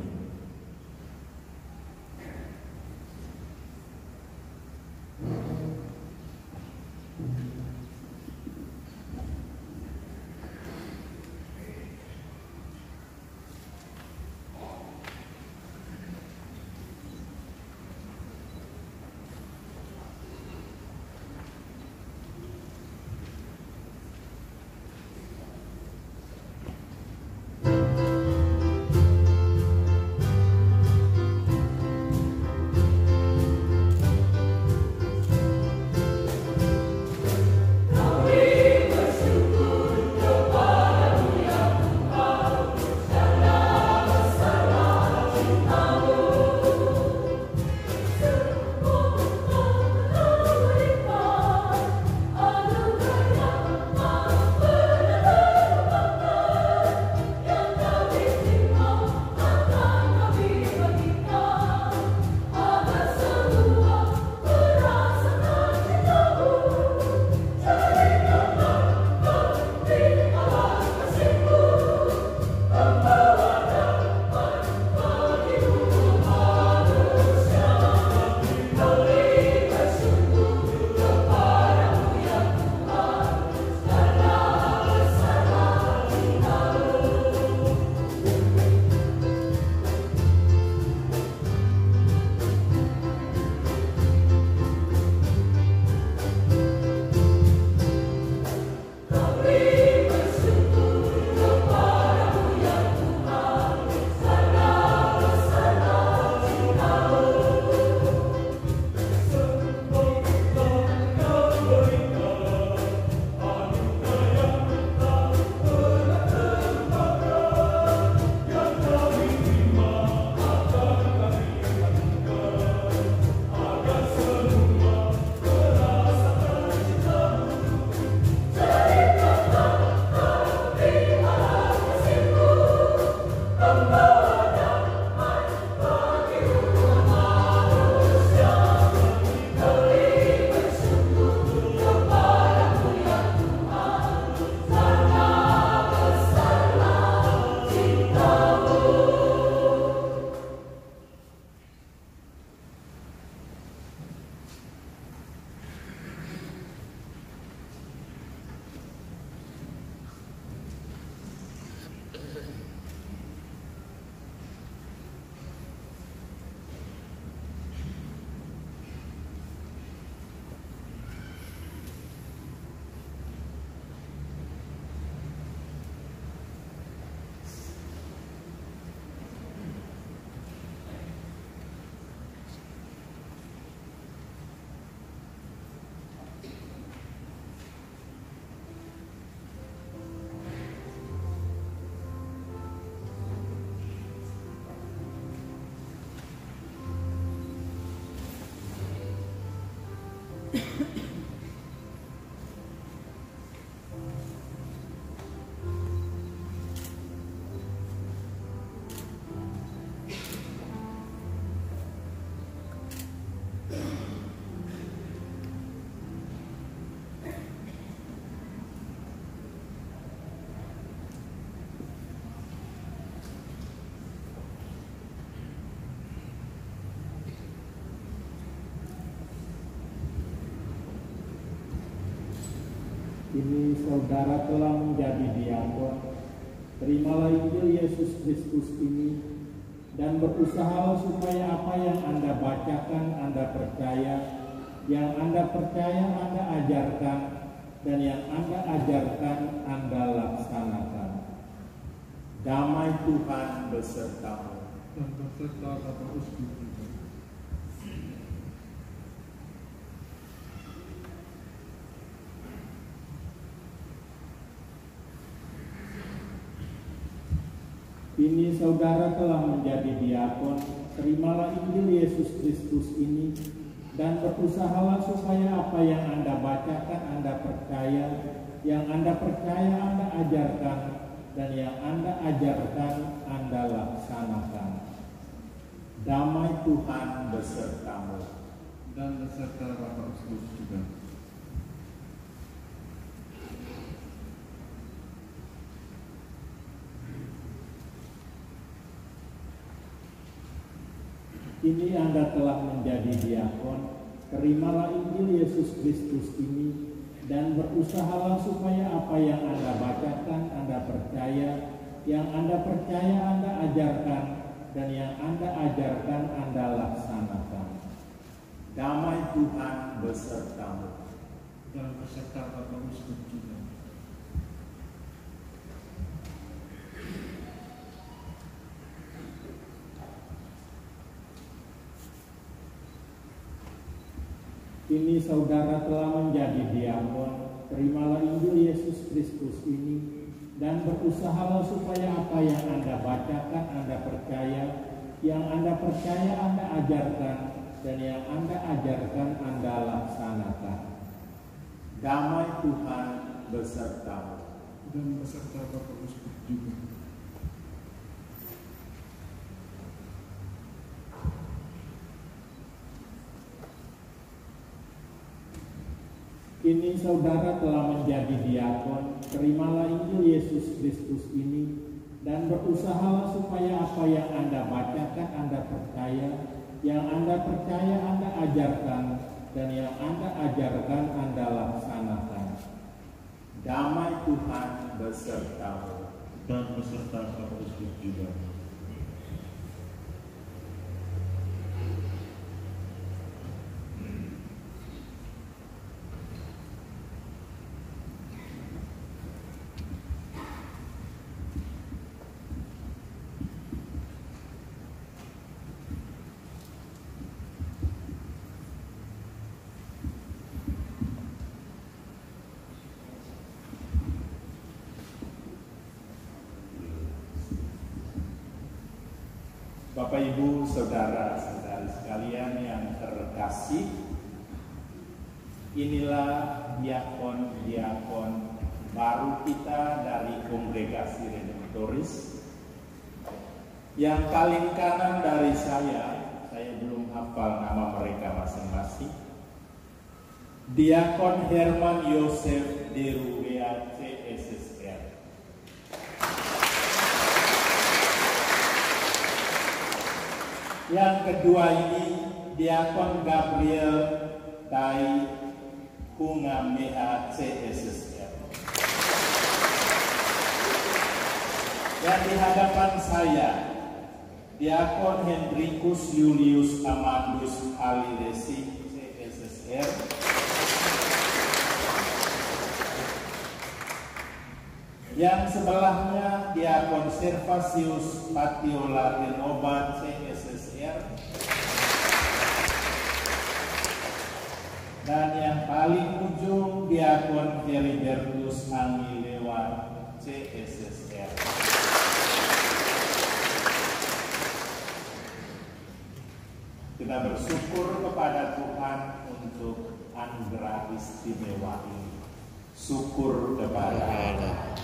Kini saudara telah menjadi diakon. Terimalah Injil Yesus Kristus ini dan berusahalah supaya apa yang Anda bacakan Anda percaya, yang Anda percaya Anda ajarkan, dan yang Anda ajarkan Anda laksanakan. Damai Tuhan besertamu. Dan beserta Bapak Uskup juga. Kini saudara telah menjadi diakon. Terimalah Injil Yesus Kristus ini dan berusahalah supaya apa yang Anda bacakan Anda percaya, yang Anda percaya Anda ajarkan, dan yang Anda ajarkan Anda laksanakan. Damai Tuhan besertamu. Dan beserta Bapak Uskup juga. Kini Anda telah menjadi diakon. Terimalah Injil Yesus Kristus ini dan berusahalah supaya apa yang Anda bacakan Anda percaya, yang Anda percaya Anda ajarkan, dan yang Anda ajarkan Anda laksanakan. Damai Tuhan besertamu. Dan beserta Bapak Uskup juga. Kini saudara telah menjadi diakon. Terimalah Injil Yesus Kristus ini dan berusahalah supaya apa yang Anda bacakan Anda percaya, yang Anda percaya Anda ajarkan, dan yang Anda ajarkan Anda laksanakan. Damai Tuhan besertamu. Dan beserta Bapak Uskup juga. Kini saudara telah menjadi diakon. Terimalah Injil Yesus Kristus ini dan berusahalah supaya apa yang Anda bacakan Anda percaya, yang Anda percaya Anda ajarkan, dan yang Anda ajarkan Anda laksanakan. Damai Tuhan besertamu. Dan beserta Bapak Uskup juga. Bapak Ibu saudara-saudari sekalian yang terkasih, inilah diakon-diakon baru kita dari Kongregasi Redemptoris. Yang paling kanan dari saya belum hafal nama mereka masing-masing. Diakon Herman Yosef Derubea CSSR. Yang kedua ini Diakon Gabriel Tai Hungamea CSSR. Dan di hadapan saya Diakon Hendrikus Julius Amandus Aliresi CSSR. Yang sebelahnya Diakon Servasius Patiola Renobat CSSR. Dan yang paling ujung Diakon Heribertus Angilewan CSSR. Kita bersyukur kepada Tuhan untuk anugerah istimewa ini. Syukur kepada Allah.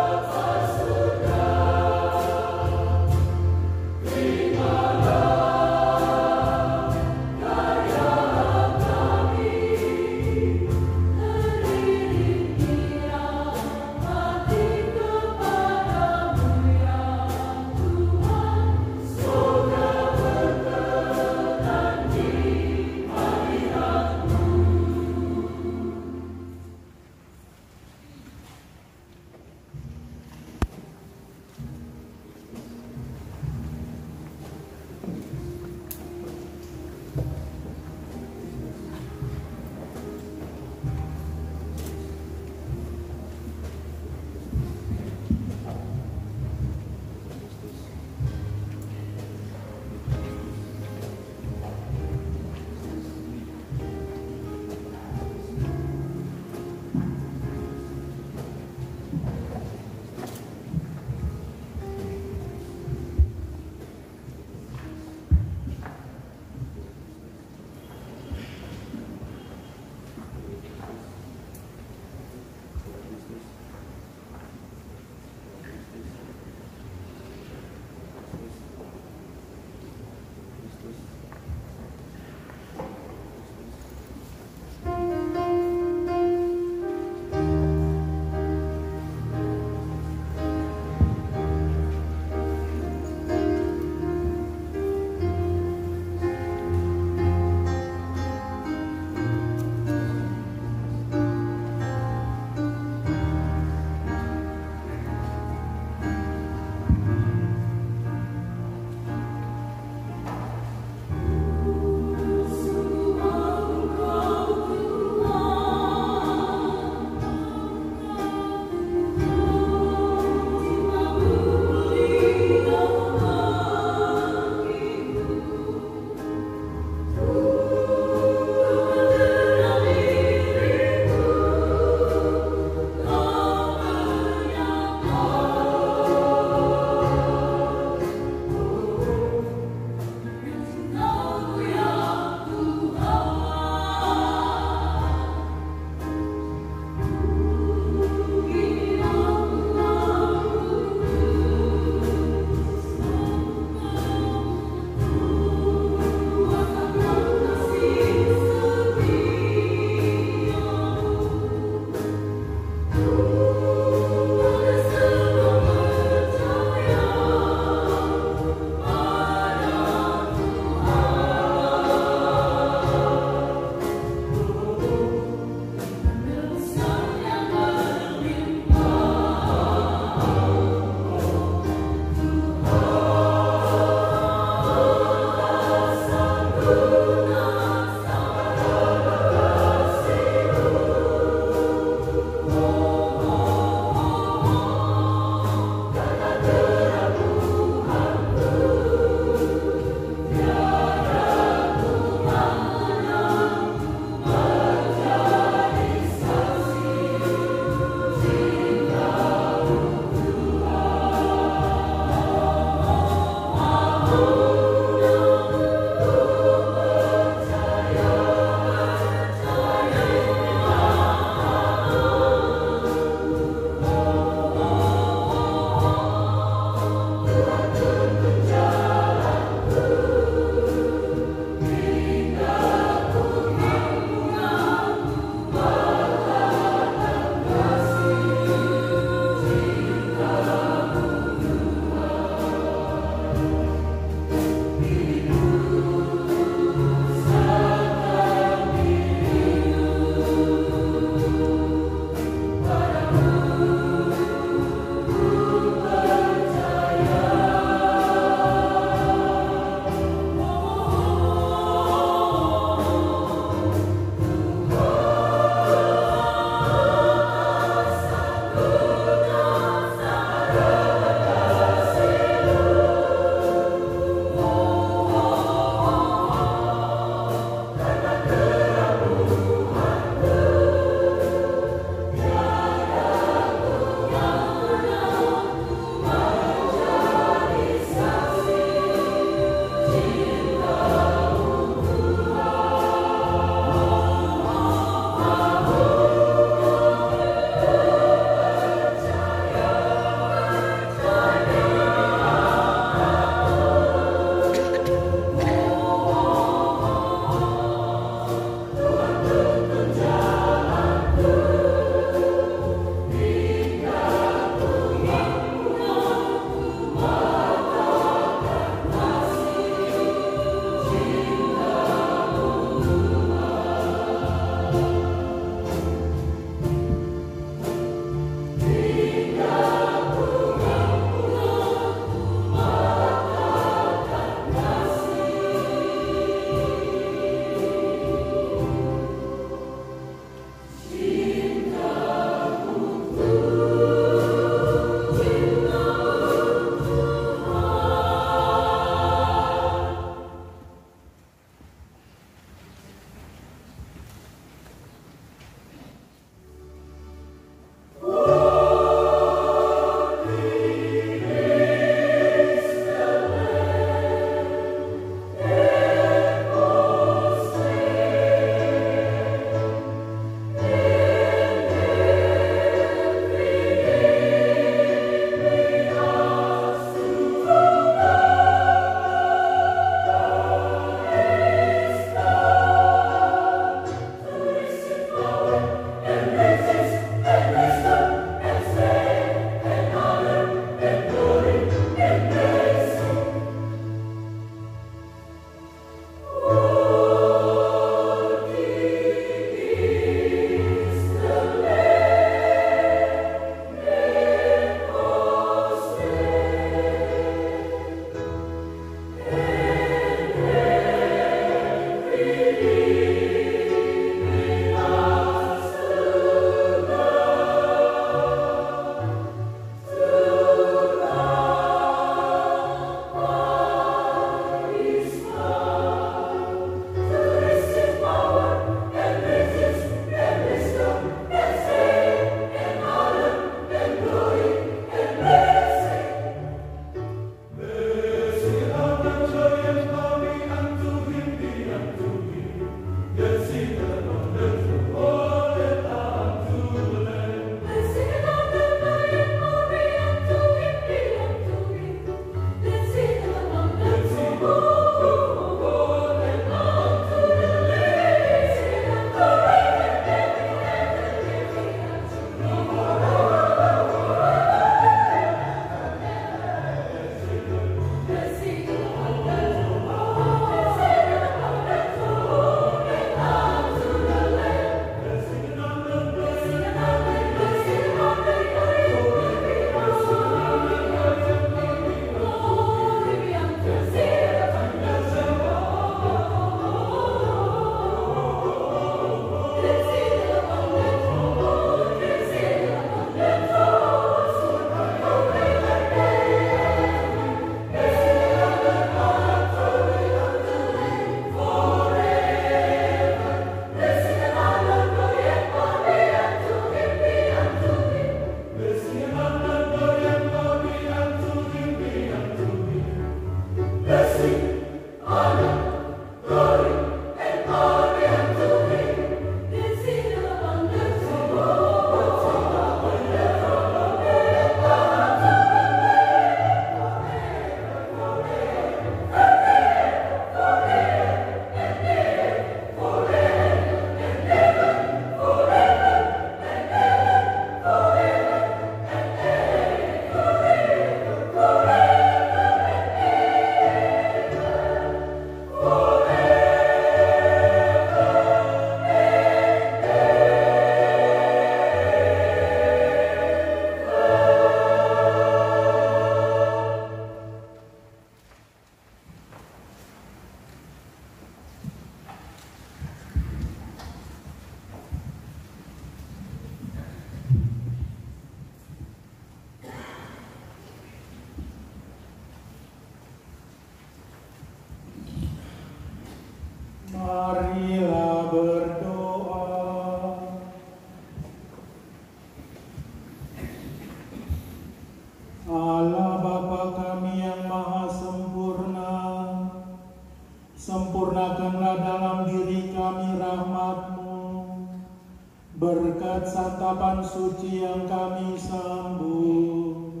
santapan suci yang kami sambut.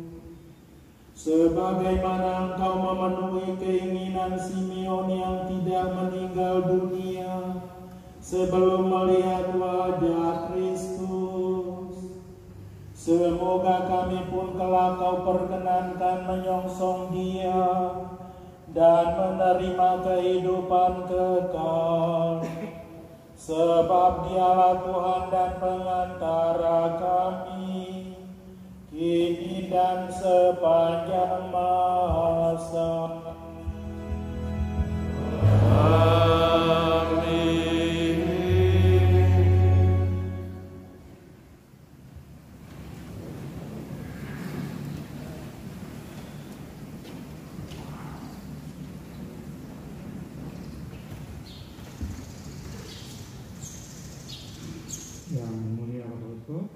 Sebagaimana Engkau memenuhi keinginan Simeon yang tidak meninggal dunia sebelum melihat wajah Kristus, semoga kami pun kelak Kau perkenankan menyongsong Dia dan menerima kehidupan kekal. Sebab Dialah Tuhan dan pengantara kami, kini dan sepanjang masa. Amin. Yang mulia Bapak Uskup,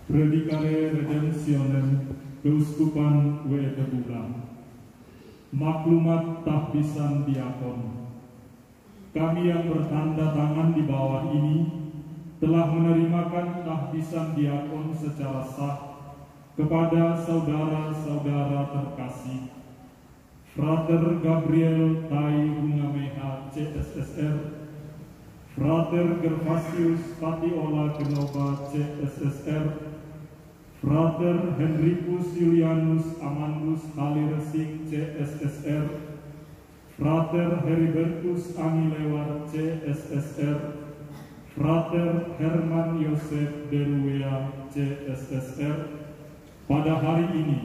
Predicare Redemptionem Keuskupan Wedebula. Maklumat tahbisan diakon. Kami yang bertanda tangan di bawah ini telah menerimakan tahbisan diakon secara sah kepada saudara-saudara terkasih Frater Gabriel Tai Bungameha CSSR, Frater Gervasius Patiola Genoba CSSR, Frater Henricus Julianus Amandus Haliresing CSSR, Frater Heribertus Angilewar CSSR, Frater Herman Yosef Deruea CSSR, pada hari ini,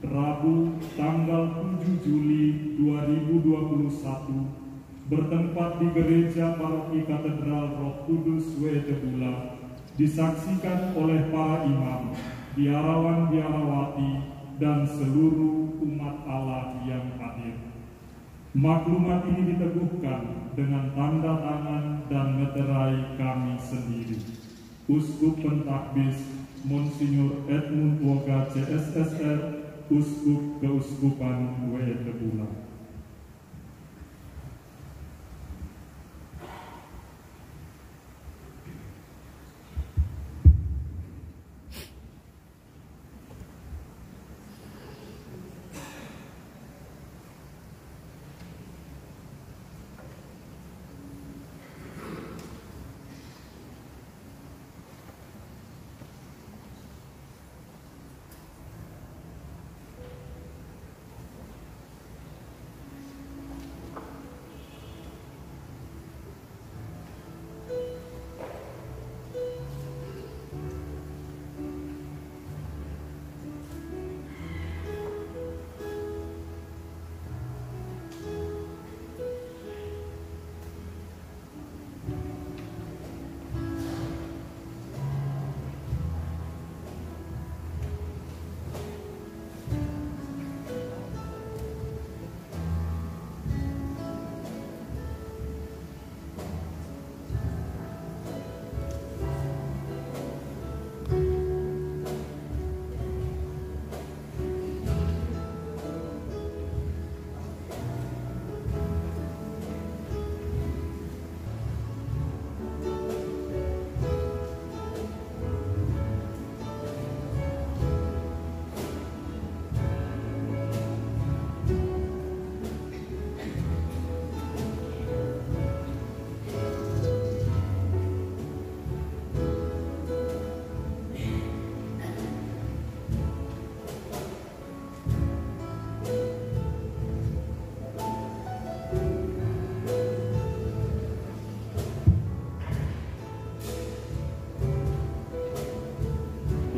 Rabu tanggal 7 Juli 2021, bertempat di Gereja Paroki Katedral Roh Kudus Wedebula, disaksikan oleh para imam, biarawan-biarawati, dan seluruh umat Allah yang hadir. Maklumat ini diteguhkan dengan tanda tangan dan meterai kami sendiri, Uskup Pentakbis Monsinyur Edmund Woga CSSR, Uskup Keuskupan Wedebula.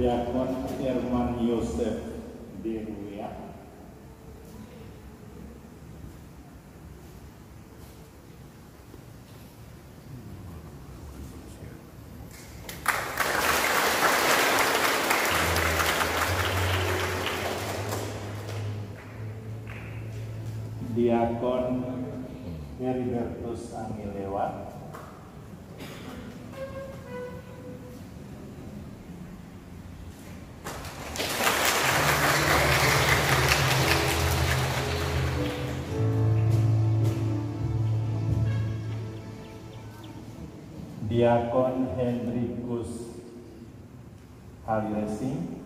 Diakon Herman Yosef Deruea. Diakon Gilbertus Angilewa, Diakon Hendrikus Halilesing,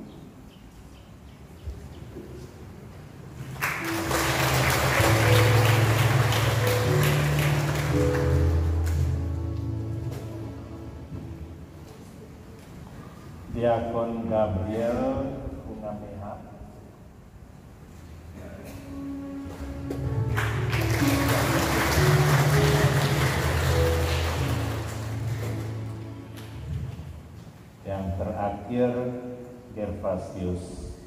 Diakon Gabriel Bungameha, yang terakhir Gervasius